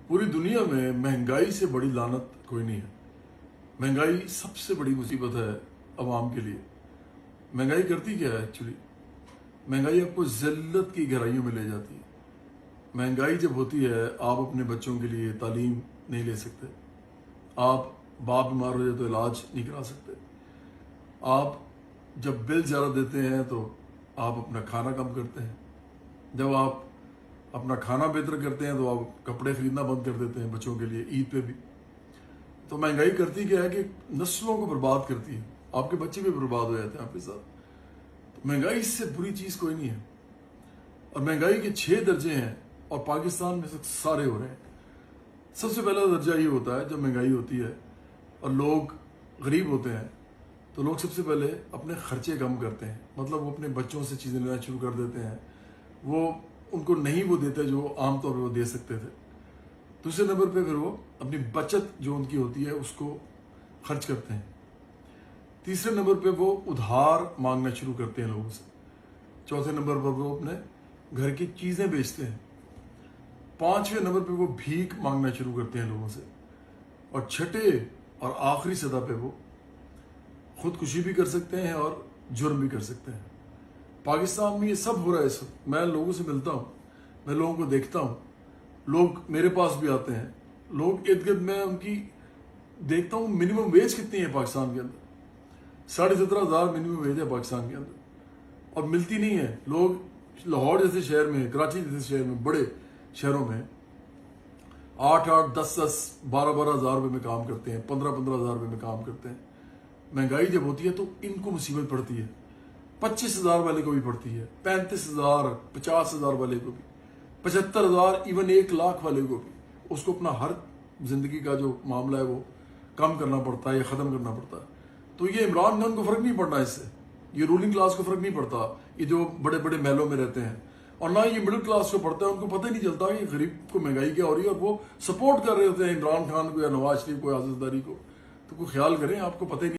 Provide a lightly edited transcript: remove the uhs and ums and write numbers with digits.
पूरी दुनिया में महंगाई से बड़ी लानत कोई नहीं है। महंगाई सबसे बड़ी मुसीबत है अवाम के लिए। महंगाई करती क्या है एक्चुअली? महंगाई आपको ज़िल्लत की गहराइयों में ले जाती है। महंगाई जब होती है, आप अपने बच्चों के लिए तालीम नहीं ले सकते, आप बाप बीमार हो जाए तो इलाज नहीं करा सकते, आप जब बिल ज़्यादा देते हैं तो आप अपना खाना कम करते हैं, जब आप अपना खाना बेहतर करते हैं तो आप कपड़े खरीदना बंद कर देते हैं बच्चों के लिए, ईद पे भी। तो महंगाई करती क्या है कि नस्लों को बर्बाद करती है, आपके बच्चे भी बर्बाद हो जाते हैं आपके साथ। तो महंगाई इससे बुरी चीज़ कोई नहीं है। और महंगाई के 6 दर्जे हैं और पाकिस्तान में सारे हो रहे हैं। सबसे पहला दर्जा ये होता है जब महंगाई होती है और लोग गरीब होते हैं तो लोग सबसे पहले अपने खर्चे कम करते हैं, मतलब वो अपने बच्चों से चीज़ें लेना शुरू कर देते हैं, वो उनको नहीं वो देते जो आमतौर पर वो दे सकते थे। दूसरे नंबर पे फिर वो अपनी बचत जो उनकी होती है उसको खर्च करते हैं। तीसरे नंबर पे वो उधार मांगना शुरू करते हैं लोगों से। चौथे नंबर पर वो अपने घर की चीज़ें बेचते हैं। 5वें नंबर पे वो भीख मांगना शुरू करते हैं लोगों से। और छठे और आखिरी सतह पे वो खुदकुशी भी कर सकते हैं और जुर्म भी कर सकते हैं। पाकिस्तान में ये सब हो रहा है इस वक्त। मैं लोगों से मिलता हूँ, मैं लोगों को देखता हूँ, लोग मेरे पास भी आते हैं, लोग इर्द गिर्द मैं उनकी देखता हूँ। मिनिमम वेज कितनी है पाकिस्तान के अंदर? 17,500 मिनिमम वेज है पाकिस्तान के अंदर, और मिलती नहीं है। लोग लाहौर जैसे शहर में, कराची जैसे शहर में, बड़े शहरों में 8-8, 10-10, 12-12 हज़ार रुपये में काम करते हैं, 15-15 हज़ार रुपये में काम करते हैं। महंगाई जब होती है तो इनको मुसीबत पड़ती है। 25,000 वाले को भी पड़ती है, 35,000, 50,000 वाले को भी, 75,000, इवन 1 लाख वाले को भी। उसको अपना हर जिंदगी का जो मामला है वो कम करना पड़ता है या ख़त्म करना पड़ता है। तो ये इमरान खान को फ़र्क नहीं पड़ना इससे, ये रूलिंग क्लास को फ़र्क नहीं पड़ता, ये जो बड़े बड़े महलों में रहते हैं, और ना ये मिडिल क्लास को पड़ता है। उनको पता ही नहीं चलता कि गरीब को महंगाई क्या हो रही है, और वो सपोर्ट कर रहे होते हैं इमरान खान को या नवाज शरीफ को या आज़ादारी को। तो कोई ख्याल करें, आपको पता ही नहीं।